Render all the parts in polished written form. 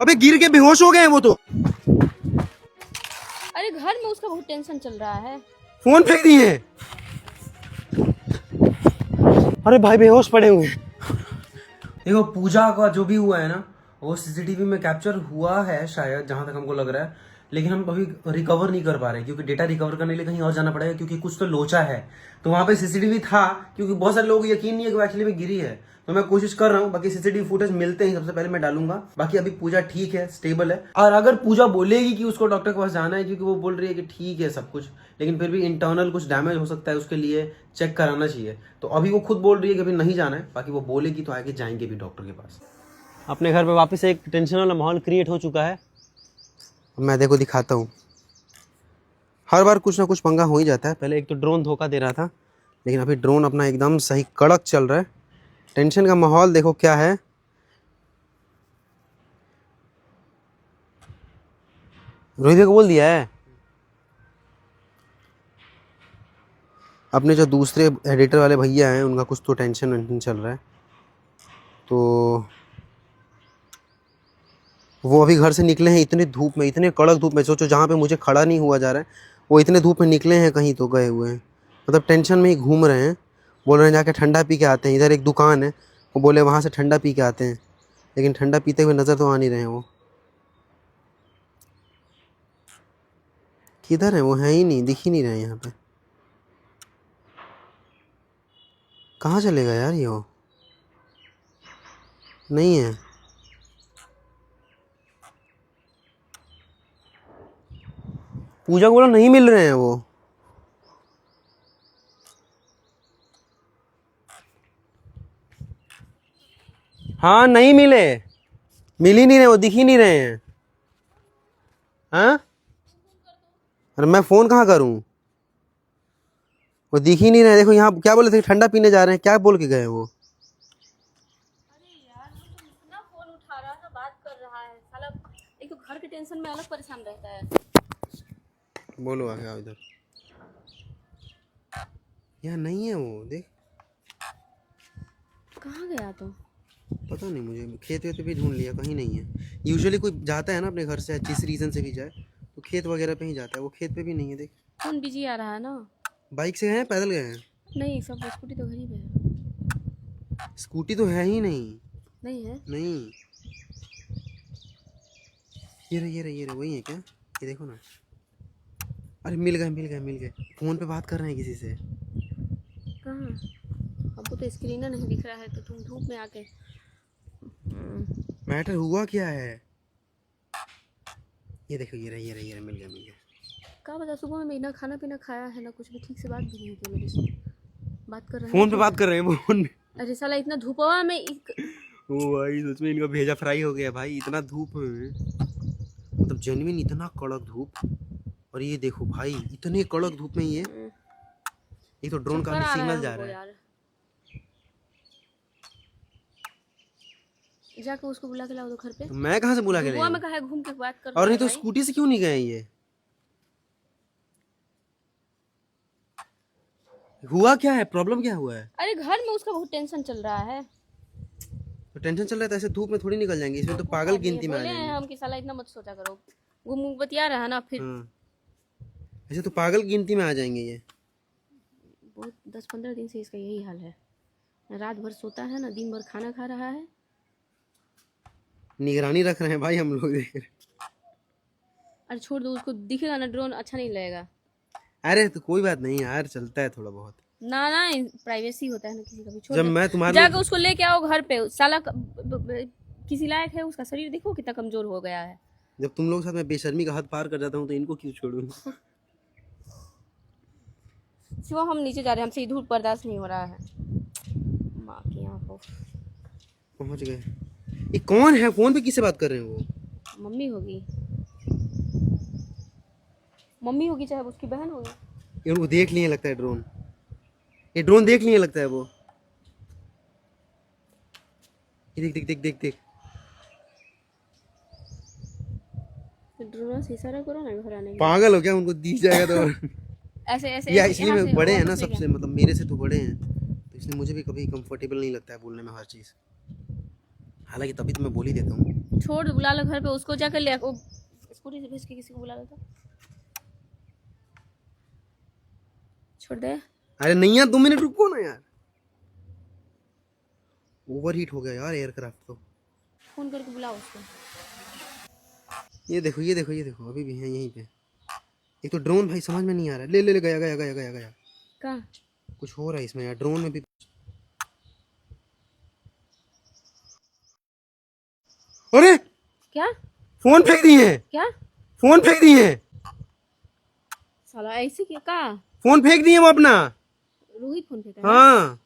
अबे गिर के बेहोश हो गए हैं वो तो। अरे घर में उसका बहुत टेंशन चल रहा है। फोन फेंक दिए हैं। अरे भाई बेहोश पड़े हुए हैं। देखो पूजा का जो भी हुआ है ना वो सीसीटीवी में कैप्चर हुआ है शायद, जहां तक हमको लग रहा है, लेकिन हम अभी रिकवर नहीं कर पा रहे क्योंकि डेटा रिकवर करने के लिए कहीं और जाना पड़ेगा क्योंकि कुछ तो लोचा है। तो वहां पे सीसीटीवी था क्योंकि बहुत सारे लोग यकीन नहीं है कि वो एक्चुअली में गिरी है, तो मैं कोशिश कर रहा हूँ। बाकी सीसीटीवी फुटेज मिलते ही सबसे पहले मैं डालूंगा। बाकी अभी पूजा ठीक है, स्टेबल है। और अगर पूजा बोलेगी कि उसको डॉक्टर के पास जाना है क्योंकि वो बोल रही है कि ठीक है सब कुछ, लेकिन फिर भी इंटरनल कुछ डैमेज हो सकता है, उसके लिए चेक कराना चाहिए। तो अभी वो खुद बोल रही है कि अभी नहीं जाना है, बाकी वो बोलेगी तो आगे जाएंगे भी डॉक्टर के पास। अपने घर पे वापस एक टेंशन वाला माहौल क्रिएट हो चुका है। मैं देखो दिखाता हूँ, हर बार कुछ ना कुछ पंगा हो ही जाता है। पहले एक तो ड्रोन धोखा दे रहा था, लेकिन अभी ड्रोन अपना एकदम सही कड़क चल रहा है। टेंशन का माहौल देखो क्या है। रोहित को बोल दिया है अपने जो दूसरे एडिटर वाले भैया हैं उनका कुछ तो टेंशन वेंशन चल रहा है, तो वो अभी घर से निकले हैं इतने धूप में, इतने कड़क धूप में। सोचो जहाँ पे मुझे खड़ा नहीं हुआ जा रहा है वो इतने धूप में निकले हैं, कहीं तो गए हुए हैं, मतलब टेंशन में ही घूम रहे हैं। बोल रहे हैं जाके ठंडा पी के आते हैं, इधर एक दुकान है, वो बोले वहाँ से ठंडा पी के आते हैं, लेकिन ठंडा पीते हुए नज़र तो आ नहीं रहे हैं। वो किधर है? वो है ही नहीं, दिख ही नहीं रहे हैं यहाँ पे। कहाँ चलेगा यार ये? वो नहीं है। पूजा को बोला नहीं मिल रहे हैं वो। हाँ नहीं मिले, मिल ही नहीं रहे, वो दिख ही नहीं रहे हैं। हाँ अरे मैं फ़ोन कहाँ करूँ, वो दिख ही नहीं रहे। देखो यहाँ क्या बोले थे, ठंडा पीने जा रहे हैं, क्या बोल के गए वो? अरे यार वो तो इतना फोन उठा रहा है, बात कर रहा है साला। एक तो घर के टेंशन में अलग परेशान रहता है। बोलो आगे आओ इधर। यहाँ नहीं है वो, देख। कहाँ गया तो? पता नहीं मुझे, खेत वेत भी ढूंढ लिया, कहीं नहीं है। यूजुअली कोई जाता है ना अपने घर से जिस रीज़न से भी जाए तो खेत वगैरह पे ही जाता है, वो खेत पे भी नहीं है। देख फोन बिजी आ रहा है ना। बाइक से गए हैं, पैदल गए हैं? नहीं, सब स्कूटी तो घर ही पे है। स्कूटी तो है ही नहीं। नहीं है? नहीं, ये रहे वही है क्या? ये देखो ना। अरे मिल गए मिल गए मिल गए। फ़ोन पे बात कर रहे हैं किसी से। कहाँ? हमको तो स्क्रीन नहीं दिख रहा है, तो तुम धूप में आके। मैटर हुआ क्या है? ये देखो ये रहे मिल गए। क्या बता, सुबह में ना खाना पीना खाया है ना कुछ भी, ठीक से बात भी नहीं की मेरे से। बात कर रहे हैं फ़ोन पे बात कर रहे हैं फ़ोन पे। अरे साला इतना धूपवा में ओ भाई सच में इनका भेजा फ्राई हो गया भाई, इतना धूप में, मतलब जेन्युइन इतना कड़क धूप। और ये देखो भाई इतने कड़क धूप में ये तो ड्रोन का भी सिग्नल जा रहा है। जाके उसको बुला के लाओ तो घर पे। तो मैं कहाँ से बुला के गोवा में लाऊं? कहा है घूम के बात कर। और नहीं तो स्कूटी से क्यों नहीं गए? ये हुआ क्या है, प्रॉब्लम क्या हुआ है? अरे घर में उसका बहुत टेंशन चल रहा है। तो टेंशन चल रहा है तो ऐसे धूप में थोड़ी निकल जाएंगे, इसमें तो पागल गिनती में आ बोले हैं जाएंगे। हम कि साला इतना मत सोचा करो, घूम घूम बतिया रहा है ना फिर। ऐसे तो पागल गिनती में आ जाएंगे ये। बहुत 10-15 दिन से इसका यही हाल है, रात भर सोता है ना, दिन भर खाना खा रहा है। निगरानी रख रहे हैं भाई हम लोग, देख रहे। अरे छोड़ दो उसको, दिखेगा ना ड्रोन, अच्छा नहीं लगेगा। अरे तो कोई बात नहीं यार, चलता है थोड़ा बहुत। ना ना, प्राइवेसी होता है ना किसी का भी। छोड़ जब दो, मैं तुम्हारे जाके उसको लेके आओ घर पे। साला किसी लायक है? उसका शरीर देखो कितना कमजोर हो गया है। जब तुम लोग साथ में बेशर्मी का हद पार कर जाता हूँ तो इनको क्यों छोड़ूं? शिवा हम नीचे जा रहे हैं, हमसे धूप बर्दाश्त नहीं हो रहा है। माँ की आंखों। पहुंच गए। ये कौन है? फोन पे किससे बात कर रहे हैं वो? मम्मी होगी, मम्मी होगी चाहे उसकी बहन होगी। ये उनको देख लिए लगता है ड्रोन, ये ड्रोन देख लिए लगता है वो। ये देख देख देख देख देख। ड्रोन से इशारा करो ना घर आने के। पागल हो क्या? उनको दिख जाएगा तो ऐसे ऐसे या ऐसे इसलिए यहाँ मैं से बड़े हैं ना वापस लेके सबसे, मतलब मेरे से तो बड़े हैं, तो इसलिए मुझे भी कभी कंफर्टेबल नहीं लगता है बोलने में हर चीज़। हालांकि तभी तो मैं बोल ही देता हूँ। छोड़, बुला लो घर पे उसको, जाकर ले वो स्कूटी से भेज के किसी को बुला लो तो। छोड़ दे। अरे नहीं यार, 2 मिनट रुको ना यार, ओवर हीट हो गया यार एयरक्राफ्ट तो। फोन करके बुलाओ उसको। ये देखो ये देखो ये देखो, अभी भी है यहीं पे। एक तो ड्रोन भाई समझ में नहीं आ रहा है। ले ले ले, गया गया गया गया गया। कहाँ? कुछ हो रहा है इसमें यार, ड्रोन में भी। अरे क्या फोन फेंक दिए, क्या फोन फेंक दिए, साला ऐसे क्या? कहाँ? फोन फेंक दिए वो अपना। रोहित फोन फेंका है? हाँ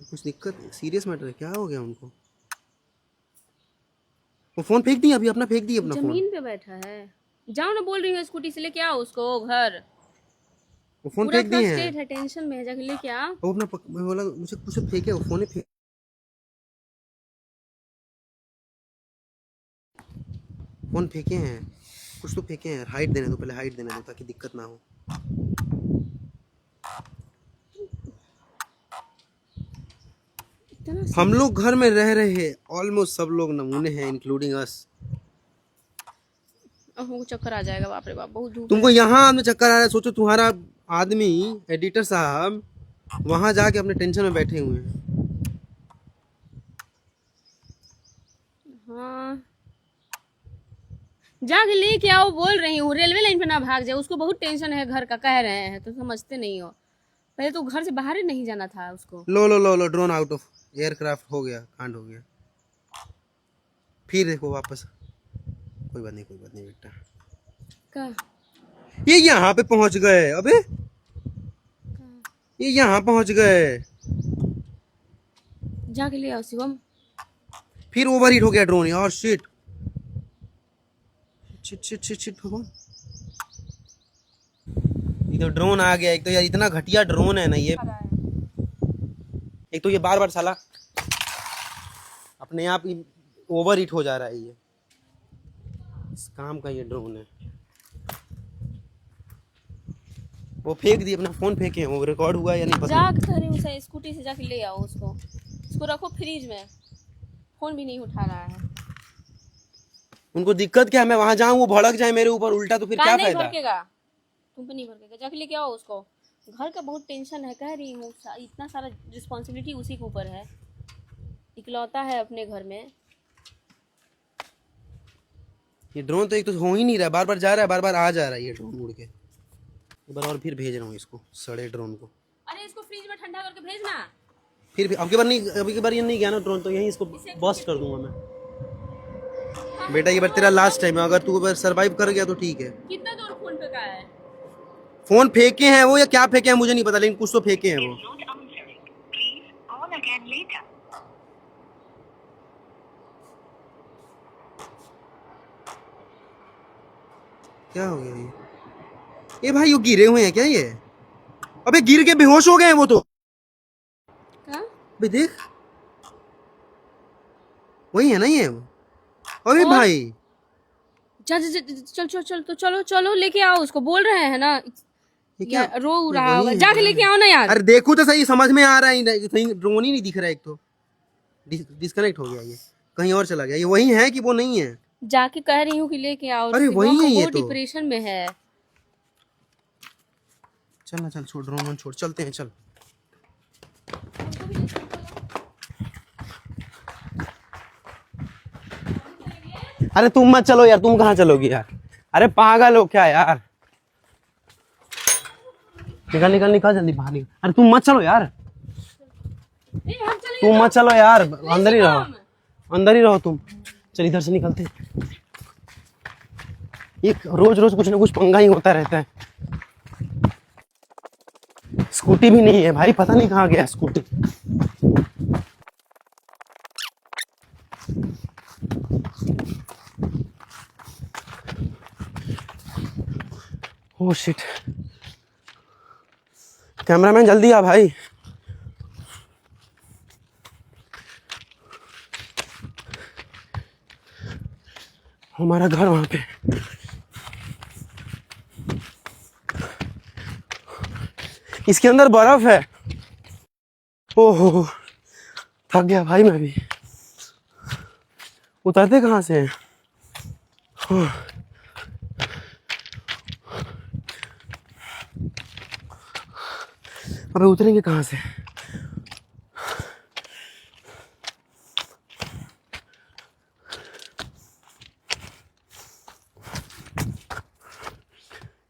कुछ दिक्कत, सीरियस मैटर है, क्या हो गया उनको? वो फोन फेंक दिए, अभी अपना फेंक दिए अपना फोन। जमीन पे बैठा है। जाओ ना, बोल रही हूँ स्कूटी से लेके आओ उसको घर। वो फोन पूरा फेंक दिए हैं। फ्रस्ट्रेट है, टेंशन में है, जाके लेके आओ। वो अपना मैं बोला मुझे कुछ फेंके, वो फोन फेंक, फोन फेंके हैं, कुछ तो फेंके हैं। हाइट देने दो पहले, हाइट देने दो ताकि दिक्कत ना हो। हम लोग घर में रह रहे हैं, ऑलमोस्ट सब लोग नमूने हैं इंक्लूडिंग अस। हमको चक्कर आ जाएगा, बाप रे बाप, बहुत धूप तुमको यहाँ में चक्कर आ रहा है, सोचो तुम्हारा आदमी एडिटर साहब वहां जाके अपने टेंशन में बैठे हुए हैं। हाँ, जाके लेके आओ, बोल रही हूँ। रेलवे लाइन पे ना भाग जाए, उसको बहुत टेंशन है घर का, कह रहे हैं तो समझते नहीं हो। पहले तो घर से बाहर ही नहीं जाना था उसको। लो लो लो लो, ड्रोन आउट ऑफ एयरक्राफ्ट हो गया, कांड हो गया। फिर देखो वापस, कोई बात नहीं बेटा। का? ये यहाँ पे पहुंच गए, अबे ये यहाँ पहुंच गए। जाके ले आओ शिवम। फिर ओवर हीट हो गया ड्रोन यार, shit shit shit shit shit भगवान। ये तो ड्रोन आ गया, एक तो यार इतना घटिया ड्रोन है ना ये। एक तो ये बार बार साला अपने आप ही ओवर हीट हो जा रहा है ये, इस काम का ये ड्रोन है। वो फेंक दिए, अपना फोन फेंके हैं, वो रिकॉर्ड हुआ या नहीं पता। जाके कह रही हूँ उसे, स्कूटी से जाके ले आओ उसको। उसको रखो फ्रिज में, फोन भी नहीं उठा रहा है। उनको दिक्कत क्या है, मैं वहां जाऊं वो भड़क जाए मेरे ऊपर उल्टा, तो फिर क्या नहीं फायदा? भड़केगा, तुम पे नहीं भड़केगा। जाके लेके आओ उसको, घर का बहुत टेंशन है, कह रही हूँ। इतना सारा रिस्पॉन्सिबिलिटी उसी के ऊपर है, इकलौता है अपने घर में। ये ड्रोन तो एक तो हो ही नहीं रहा, बार बार जा रहा है, बार बार आ जा रहा है ये ड्रोन उड़ के। एक बार और फिर भेज रहा हूँ इसको, सड़े ड्रोन को। अरे इसको फ्रिज में ठंडा करके भेजना। फिर अब की बार नहीं, अभी की बार ये नहीं गया ना ड्रोन, तो यहीं इसको बस्ट कर दूंगा मैं। बेटा ये बार तेरा लास्ट टाइम है, अगर तू अगर सरवाइव कर गया तो ठीक है। कितना दूर फोन पे का है? फोन फेंके हैं वो या क्या फेंके हैं मुझे नहीं पता, लेकिन कुछ तो फेंके हैं वो। क्या हो गया ये भाई, वो गिरे हुए हैं क्या ये? अबे गिर के बेहोश हो गए हैं वो तो। हाँ? अबे देख, वही है ना ये। अबे और? भाई चल चल चल चल चल, तो चलो चलो लेके आओ उसको, बोल रहे हैं ना। ये क्या या रो ये रहा वही होगा, है जाके क्या? लेके आओ ना यार। अरे देखो तो सही, समझ में आ रहा है सही, ड्रोन ही नहीं दिख रहा है। एक तो डिस्कनेक्ट हो गया, ये कहीं और चला गया। ये वही है कि वो नहीं है? जाके कह रही हूँ कि लेके आओ। अरे शिवम वही है ये बहुत तो। डिप्रेशन में है। चल ना चल, छोड़ ड्रोन छोड़, चलते हैं चल। अरे तुम मत चलो यार, तुम कहाँ चलोगी यार? अरे पागल हो क्या यार? निकल निकल निकल, जल्दी बाहर निकल। अरे तुम मत चलो यार, तुम मत चलो यार, अंदर ही रहो, अंदर ही रहो तुम। चल इधर से निकलते हैं। ये रोज रोज कुछ ना कुछ पंगा ही होता रहता है। स्कूटी भी नहीं है भाई, पता नहीं कहाँ गया स्कूटी। ओह शिट, कैमरामैन जल्दी आ भाई। हमारा घर वहां पे। इसके अंदर बर्फ है। ओहो थक गया भाई मैं भी। उतरते कहाँ से हैं? अबे उतरेंगे कहाँ से?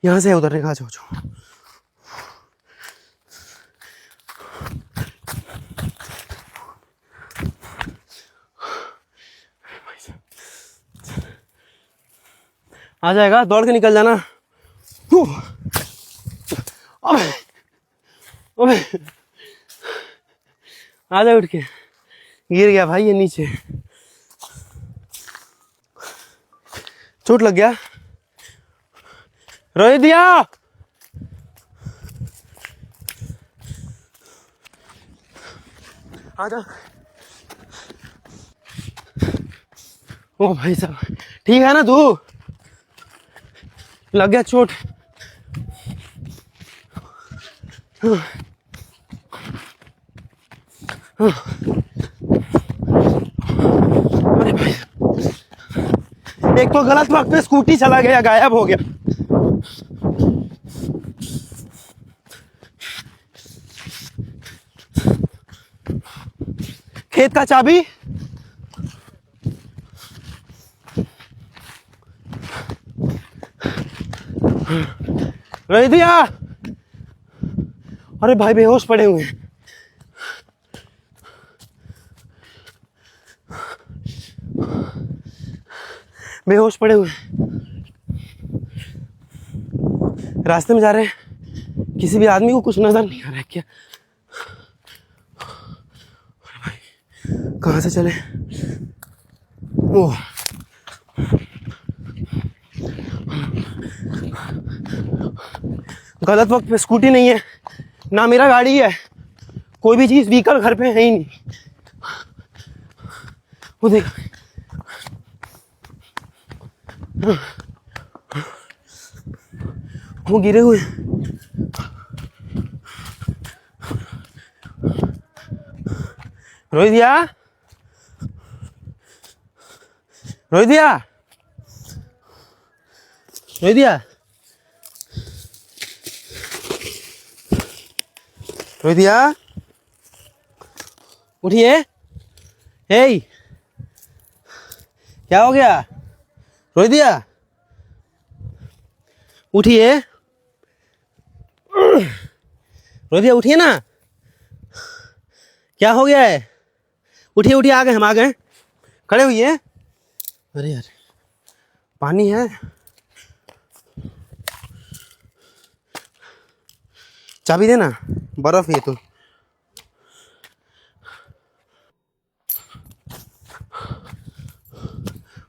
यहाँ से उतरने कहाँ? जाओ जाओ। आ जाएगा, दौड़ के निकल जाना। अबे अबे आ जा उठ के। गिर गया भाई ये नीचे, चोट लग गया। रोहित दिया आ जा। ओ भाई साहब ठीक है ना तू? लग गया चोट। अरे भाई एक तो गलत वक्त पे स्कूटी चला गया, गायब हो गया। खेत का चाबी रोहित दिया। अरे भाई बेहोश पड़े हुए हैं। बेहोश पड़े हुए रास्ते में जा रहे हैं। किसी भी आदमी को कुछ नजर नहीं आ रहा है क्या? अरे भाई कहाँ से चले? ओह गलत वक्त पे स्कूटी नहीं है ना, मेरा गाड़ी है, कोई भी चीज व्हीकल घर पे है ही नहीं। वो देख वो गिरे हुए। रोहित दिया, रोहित दिया, रोहित दिया, रोहित दिया उठिए। हे क्या हो गया? रोहित दिया उठिए। रोहित दिया उठिए ना, क्या हो गया है? उठिए उठिए, आ गए हम, आ गए, खड़े हुइए। अरे यार पानी है, चाबी देना, बर्फ है तो।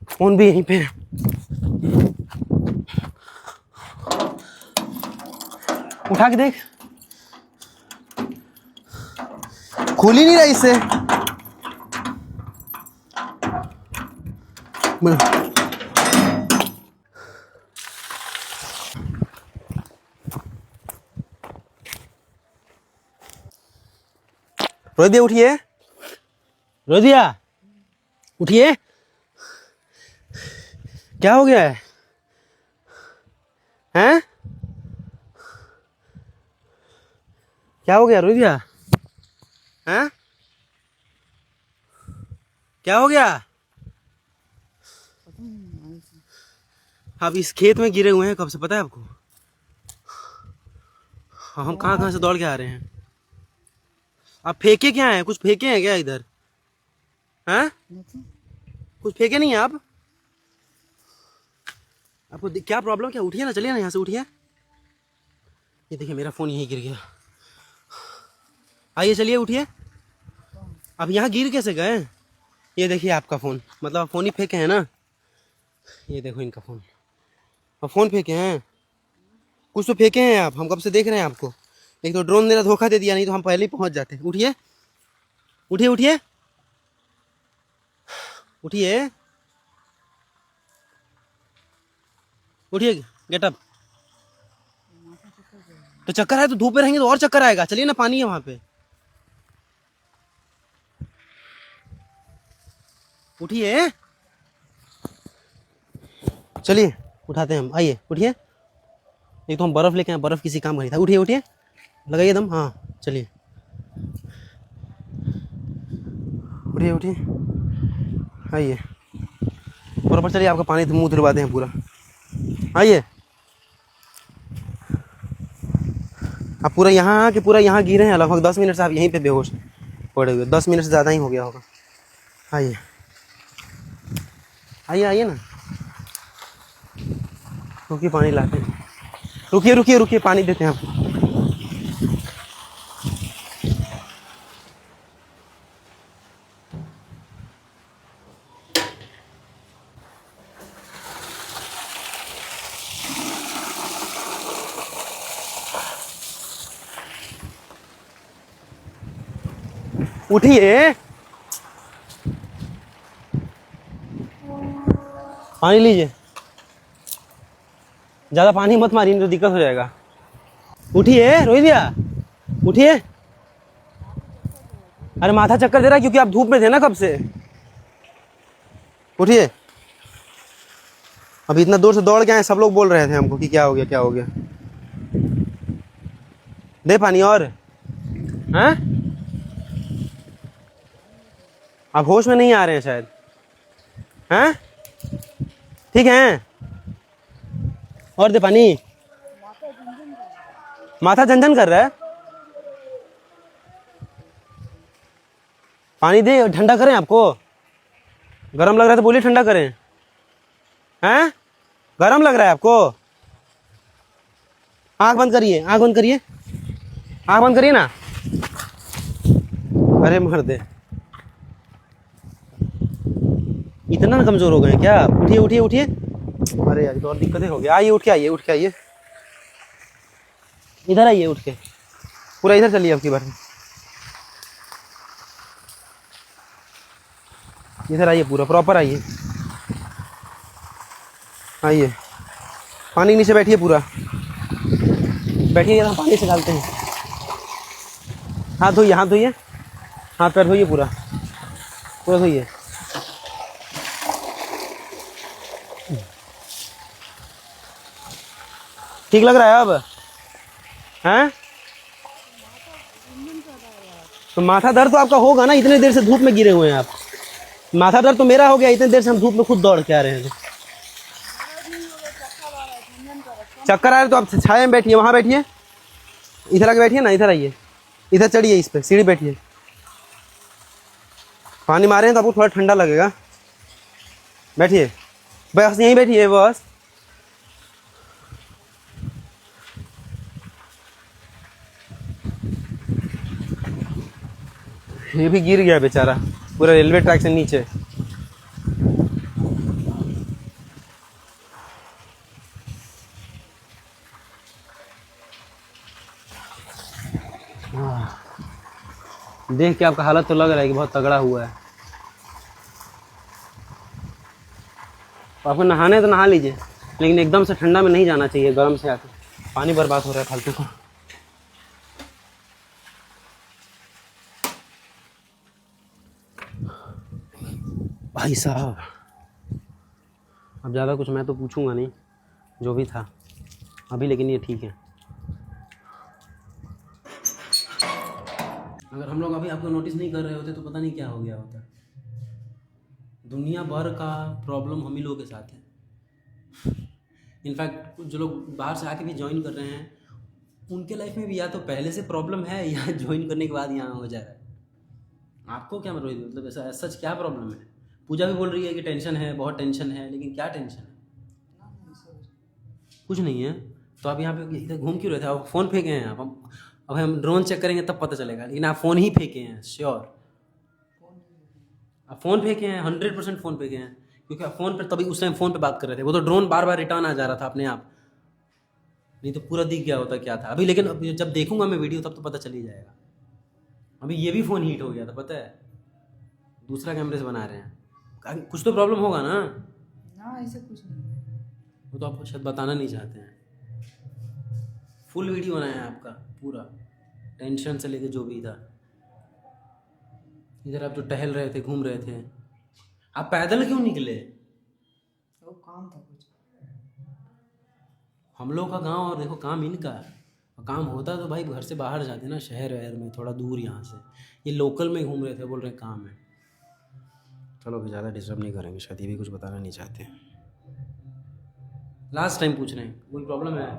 फोन भी यहीं पे है। उठा के देख, खुल ही नहीं रहा इससे। रोहित दिया उठिए, रोहित दिया उठिए। क्या हो गया है? हैं? क्या हो गया रोहित दिया? हैं? क्या हो गया? आप इस खेत में गिरे हुए हैं कब से, पता है आपको? हम कहाँ कहाँ से दौड़ के आ रहे हैं। आप फेंके क्या हैं? कुछ फेंके हैं क्या इधर? हैं? कुछ फेंके नहीं है आप? आपको क्या प्रॉब्लम क्या? उठिए ना, चलिए ना यहाँ से, उठिए। ये देखिए मेरा फोन यहीं गिर गया। आइए चलिए उठिए। आप यहाँ गिर कैसे गए? ये देखिए आपका फोन, मतलब आप फोन ही फेंके हैं ना। ये देखो इनका फोन, आप फोन फेंके हैं, कुछ तो फेंके हैं आप। हम कब से देख रहे हैं आपको। एक तो ड्रोन मेरा धोखा दे दिया, नहीं तो हम पहले ही पहुंच जाते। उठिए उठिए उठिए उठिए उठिए, गेट अप। तो चक्कर है तो धूप में रहेंगे तो और चक्कर आएगा। चलिए ना, पानी है वहां पे। उठिए, चलिए उठाते हैं हम, आइए उठिए। एक तो हम बर्फ़ लेके आए, बर्फ़ किसी काम का नहीं था। उठिए उठिए, लगाइए दम। हाँ चलिए, उठिए उठिए, आइए ऊपर चलिए, आपका पानी मुँह दिलवाते हैं पूरा। आइए, आप पूरा यहाँ कि पूरा यहाँ गिरे हैं, लगभग 10 मिनट से आप यहीं पे बेहोश पड़े हुए। 10 मिनट से ज़्यादा ही हो गया होगा। आइए आइए आइए ना, रुकिए पानी लाते हैं। रुकिए रुकिए रुकिए, पानी देते हैं आपको। उठिए, पानी लीजिए। ज़्यादा पानी मत मारिए, नहीं तो दिक्कत हो जाएगा। उठिए रोहित भैया, उठिए। अरे माथा चक्कर दे रहा है क्योंकि आप धूप में थे ना कब से। उठिए, अभी इतना दूर से दौड़ के आए, सब लोग बोल रहे थे हमको कि क्या हो गया क्या हो गया। दे पानी और। हैं, आप होश में नहीं आ रहे हैं शायद। हैं, ठीक है, और दे पानी। माथा झनझन कर रहा है, पानी दे, ठंडा करें आपको। गरम लग रहा है तो बोलिए, ठंडा करें। हैं, गरम लग रहा है आपको। आंख बंद करिए, आंख बंद करिए, आंख बंद करिए ना। अरे मर दे, इतना कमजोर हो गए क्या आप? उठिए उठिए उठिए। अरे यार, तो और दिक्कतें हो गया। आइए, उठ के आइए, उठ के आइए, इधर आइए उठ के, पूरा इधर चलिए अब की बार। इधर आइए, पूरा प्रॉपर आइए। आइए, पानी के नीचे बैठिए, पूरा बैठिए, हम पानी से डालते हैं। हाथ धोइए, हाथ धोइए, हाथ पैर धोइए, पूरा पूरा धोइए। ठीक लग रहा है अब? हैं, तो माथा दर्द तो आपका होगा ना, इतने देर से धूप में गिरे हुए हैं आप। माथा दर्द तो मेरा हो गया, इतने देर से हम धूप में खुद दौड़ के आ रहे हैं। चक्कर आ रहे तो आप छाया में बैठिए, वहां बैठिए, इधर आके बैठिए ना, इधर आइए, इधर चढ़िए, इस पे सीढ़ी बैठिए। पानी मारे हैं तो आपको थोड़ा ठंडा लगेगा। बैठिए, बस यहीं बैठिए बस। ये भी गिर गया बेचारा, पूरा रेलवे ट्रैक से नीचे। देख के आपका हालत तो लग रहा है कि बहुत तगड़ा हुआ है। तो आपको नहाने तो नहा लीजिए, लेकिन एकदम से ठंडा में नहीं जाना चाहिए, गर्म से आके पानी बर्बाद हो रहा है फालतू का। भाई साहब, अब ज़्यादा कुछ मैं तो पूछूंगा नहीं, जो भी था अभी, लेकिन ये ठीक है। अगर हम लोग अभी आपको नोटिस नहीं कर रहे होते तो पता नहीं क्या हो गया होता। दुनिया भर का प्रॉब्लम हम ही लोगों के साथ है। इनफैक्ट जो लोग बाहर से आके भी ज्वाइन कर रहे हैं, उनके लाइफ में भी या तो पहले से प्रॉब्लम है या ज्वाइन करने के बाद यहाँ हो जा रहा है। आपको क्या मतलब ऐसा सच क्या प्रॉब्लम है? पूजा भी बोल रही है कि टेंशन है, बहुत टेंशन है, लेकिन क्या टेंशन है? कुछ नहीं है। तो आप यहाँ पे इधर घूम क्यों रहे थे? आप फ़ोन फेंके हैं आप। अब हम ड्रोन चेक करेंगे तब पता चलेगा, लेकिन आप फ़ोन ही फेंके हैं, श्योर आप फ़ोन फेंके हैं, 100% फ़ोन फेंके हैं, क्योंकि आप फ़ोन पर तभी उस टाइम फ़ोन पे बात कर रहे थे। वो तो ड्रोन बार बार रिटर्न आ जा रहा था अपने आप, नहीं तो पूरा दिख गया होता क्या था अभी। लेकिन अभी जब देखूंगा मैं वीडियो तब तो पता चल ही जाएगा। अभी ये भी फ़ोन हीट हो गया था, पता है, दूसरा कैमरे से बना रहे हैं। कुछ तो प्रॉब्लम होगा ना? ऐसा कुछ नहीं है। वो तो आपको शायद बताना नहीं चाहते हैं। फुल वीडियो बनाया है आपका पूरा, टेंशन से लेके जो भी था। इधर आप जो टहल रहे थे, घूम रहे थे, आप पैदल क्यों निकले? वो काम था कुछ। हम लोग का गांव और देखो काम इनका है। काम होता तो भाई घर से बाहर जाते ना, शहर वहर में थोड़ा दूर यहाँ से। ये लोकल में घूम रहे थे, बोल रहे काम है। चलो अभी ज़्यादा डिस्टर्ब नहीं करेंगे, शायद ये भी कुछ बताना नहीं चाहते। लास्ट टाइम पूछ रहे हैं, कोई प्रॉब्लम है?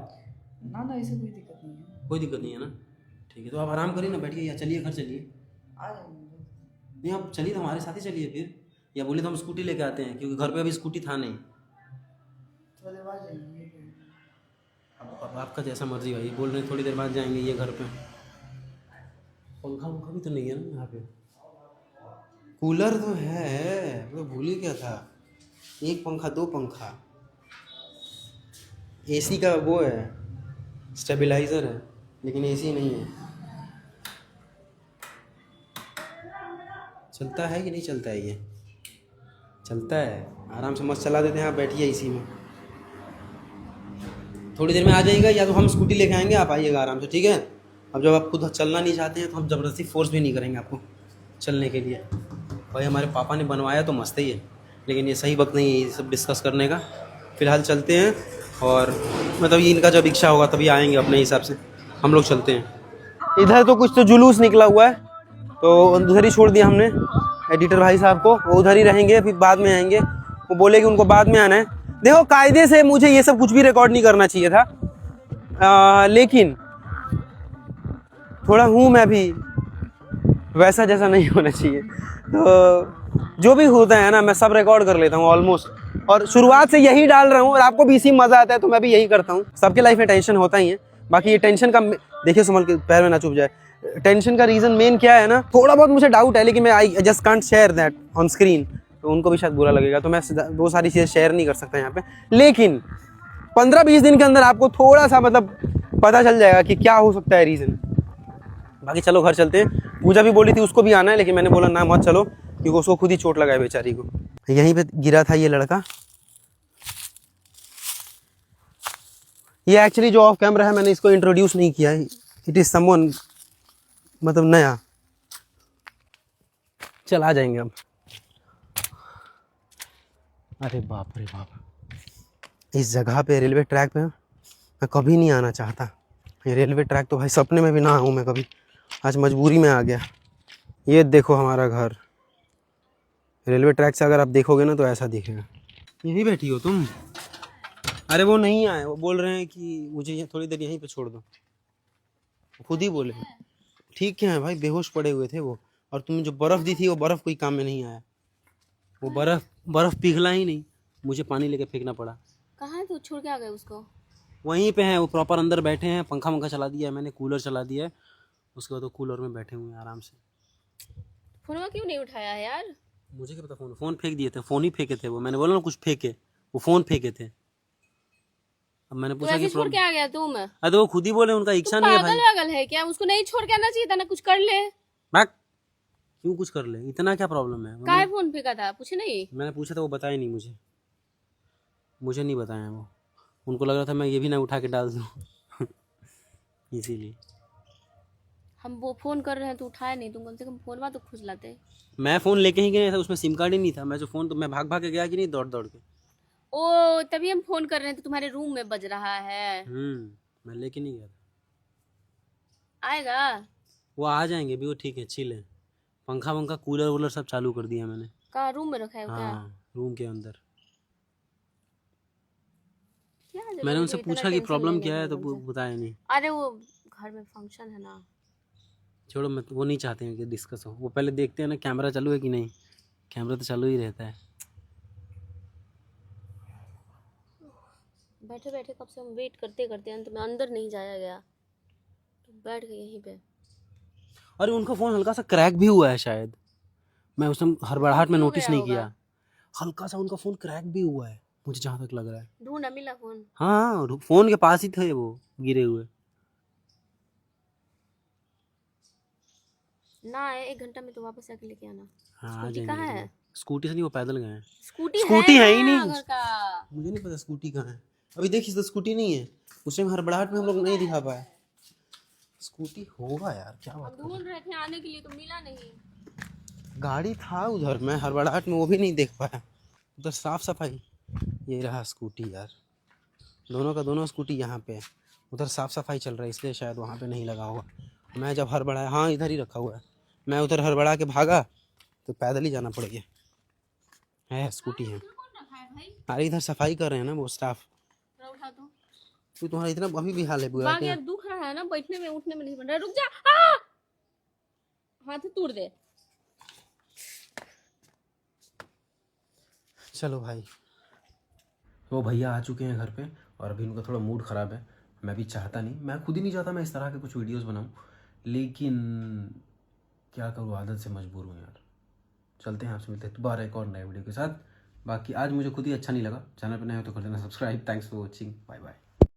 ना ना, ऐसे कोई दिक्कत नहीं है। कोई दिक्कत नहीं है ना? ठीक है, तो आप आराम करिए ना, बैठिए या चलिए घर चलिए। आ जाएंगे। नहीं आप चलिए तो हमारे साथ ही चलिए फिर, या बोले तो हम स्कूटी लेके आते हैं, क्योंकि घर पे अभी स्कूटी था नहीं। थोड़ी देर बाद जाएंगे। अब आपका जैसा मर्जी भाई, बोल रहे हैं थोड़ी देर बाद जाएंगे ये घर पे। पंखा वंखा भी तो नहीं है ना यहाँ पे? कूलर तो है, वो भूल ही क्या था। एक पंखा, दो पंखा, एसी का वो है, स्टेबलाइजर है, लेकिन एसी नहीं है। चलता है कि नहीं चलता है? ये चलता है, आराम से मस्त चला देते हैं। आप बैठिए इसी में, थोड़ी देर में आ जाइएगा, या तो हम स्कूटी लेके आएंगे, आप आइएगा आराम से, ठीक है? अब जब आप खुद चलना नहीं चाहते हैं तो हम ज़बरदस्ती फोर्स भी नहीं करेंगे आपको चलने के लिए। भाई हमारे पापा ने बनवाया तो मस्त ही है, लेकिन ये सही वक्त नहीं है ये सब डिस्कस करने का। फ़िलहाल चलते हैं, और मतलब इनका जब इच्छा होगा तभी आएंगे अपने हिसाब से। हम लोग चलते हैं। इधर तो कुछ तो जुलूस निकला हुआ है, तो उधर ही छोड़ दिया हमने एडिटर भाई साहब को। वो उधर ही रहेंगे, फिर बाद में आएंगे। वो बोले कि उनको बाद में आना है। देखो कायदे से मुझे ये सब कुछ भी रिकॉर्ड नहीं करना चाहिए था, लेकिन थोड़ा हूँ मैं भी वैसा जैसा नहीं होना चाहिए। तो जो भी होता है ना, मैं सब रिकॉर्ड कर लेता हूँ ऑलमोस्ट, और शुरुआत से यही डाल रहा हूँ, और आपको भी इसी मज़ा आता है तो मैं भी यही करता हूँ। सबके लाइफ में टेंशन होता ही है। बाकी ये टेंशन का, देखिए संभल के पैर में ना चुभ जाए, टेंशन का रीज़न मेन क्या है ना, थोड़ा बहुत मुझे डाउट है, लेकिन मैं I just can't share that on screen, तो उनको भी शायद बुरा लगेगा, तो मैं वो सारी चीज़ें शेयर नहीं कर सकता यहाँ पे। लेकिन 15-20 दिन के अंदर आपको थोड़ा सा मतलब पता चल जाएगा कि क्या हो सकता है रीज़न। बाकी चलो घर चलते हैं। पूजा भी बोली थी उसको भी आना है, लेकिन मैंने बोला ना मत चलो, क्योंकि उसको खुद ही चोट लगा है बेचारी को। यहीं पे गिरा था ये लड़का। ये एक्चुअली जो ऑफ कैमरा है, मैंने इसको इंट्रोड्यूस नहीं किया है। इट इज़ समवन, मतलब नया। चल आ जाएंगे अब। अरे बाप रे बाप, इस जगह पे रेलवे ट्रैक पे मैं कभी नहीं आना चाहता। ये रेलवे ट्रैक तो भाई सपने में भी ना आऊँ मैं कभी, आज मजबूरी में आ गया। ये देखो हमारा घर, रेलवे ट्रैक से अगर आप देखोगे ना तो ऐसा दिखेगा। यहीं बैठी हो तुम? अरे वो नहीं आए, वो बोल रहे हैं कि मुझे थोड़ी देर यहीं पे छोड़ दो। खुद ही बोले। ठीक है भाई, बेहोश पड़े हुए थे वो, और तुमने जो बर्फ़ दी थी वो बर्फ़ कोई काम में नहीं आया। वो बर्फ़ पिघला ही नहीं, मुझे पानी लेके फेंकना पड़ा। कहाँ है तू? छोड़ के आ गए उसको? वहीं पे हैं वो, प्रॉपर अंदर बैठे हैं। पंखा वंखा चला दिया है मैंने, कूलर चला दिया है, उसके बाद वो कूलर में बैठे हुए हैं आराम से। फोनवा क्यों नहीं उठाया है यार? मुझे क्या पता, फ़ोन फेंक दिए थे, फ़ोन ही फेंके थे वो। मैंने बोला ना कुछ फेंके, वो फ़ोन फेंके थे। अब मैंने तू पूछा ऐसे कि छोड़ के आ गया तुम? अरे तो वो खुद ही बोले उनका इच्छा नहीं है भाई। पागल वागल है क्या? उसको नहीं छोड़ के आना चाहिए था ना, कुछ कर ले। मैं क्यों कुछ कर ले, इतना क्या प्रॉब्लम है? काहे फोन फेंका था, पूछे नहीं? मैंने पूछा था, वो बताया नहीं मुझे नहीं बताया वो। उनको लग रहा था मैं ये भी ना उठा के डाल दूँ इसीलिए। हम वो फोन कर रहे हैं तो उठाया नहीं, तुम कम से कम फोनवा तो खुश लाते। मैं फ़ोन लेके ही गया था, उसमें सिम कार्ड ही नहीं था। मैं जो फ़ोन, तो मैं भाग भाग के गया कि नहीं, दौड़ दौड़ के। ओ तभी हम फोन कर रहे हैं तो तुम्हारे रूम में बज रहा है। मैं लेके नहीं गया था। आएगा वो आ जाएंगे भी, वो ठीक है, चिल है। पंखा वंखा कूलर वूलर सब चालू कर दिया मैंने। कहाँ रूम में रखा है वो? क्या हाँ, रूम के अंदर। क्या जरूरत मैंने है उनसे इतना पूछा कि टेंशन प्रॉब्लम लेने क्या है, की तो एकदम वो से? बताया नहीं। अरे वो घर में फंक्शन है ना। छोड़ो, मैं वो नहीं चाहते हैं कि डिस्कस हो। वो पहले देखते हैं ना कैमरा चालू है कि नहीं। कैमरा तो चालू ही रहता है। बैठे बैठे कब से हम वेट करते करते अंत में अंदर नहीं जाया गया, तो बैठ गए यहीं पे। अरे उनका फ़ोन हल्का सा क्रैक भी हुआ है शायद, मैं उस समय हड़बड़ाहट में क्यों नोटिस गया नहीं होगा? किया। हल्का सा उनका फ़ोन क्रैक भी हुआ है, मुझे जहाँ तक लग रहा है। ढूंढा मिला फोन? हाँ, फ़ोन के पास ही थे वो गिरे हुए। ना आए 1 घंटा में तो वापस आके लेके आना। हाँ आ स्कूटी जाएंगे कहाँ लेकिन। है? स्कूटी से नहीं, वो पैदल गए हैं। स्कूटी है ही ना नहीं। घर का। मुझे नहीं पता स्कूटी कहाँ है। अभी देखिए तो स्कूटी नहीं है, उस टाइम हड़बड़ाहट में हम लोग नहीं दिखा पाए। स्कूटी होगा यार, क्या बात हम कर रहे ढूंढ रहे थे आने के लिए तो मिला नहीं। गाड़ी था उधर, मैं हड़बड़ाहट में वो भी नहीं देख पाया। उधर साफ सफाई, ये रहा स्कूटी यार, दोनों का दोनों स्कूटी यहाँ पे है। उधर साफ सफाई चल रहा है इसलिए शायद वहाँ पे नहीं लगा होगा। मैं जब हड़बड़ाया, हाँ इधर ही रखा हुआ है, मैं उधर हड़बड़ा के भागा तो पैदल ही जाना पड़ गया। है स्कूटी है। कौन रखा है भाई? अरे इधर सफाई कर रहे हैं ना वो स्टाफ। थोड़ा उठा दो। तू तुम्हारा इतना अभी भी हाल है बुरा बाग क्या? यार दुख रहा है ना, बैठने में उठने में नहीं बन रहा। रुक जा। आ! हाथ तोड़ दे। चलो भाई, वो भैया आ चुके हैं घर पे और अभी उनका थोड़ा मूड ख़राब है। मैं भी चाहता नहीं, मैं खुद ही नहीं चाहता मैं इस तरह के कुछ वीडियोस बनाऊं, लेकिन क्या करूँ, आदत से मजबूर हूँ यार। चलते हैं, आपसे मिलते हैं दोबारा एक और नए वीडियो के साथ। बाकी आज मुझे खुद ही अच्छा नहीं लगा। चैनल पर नए हो तो कर देना subscribe. Thanks for watching, bye bye.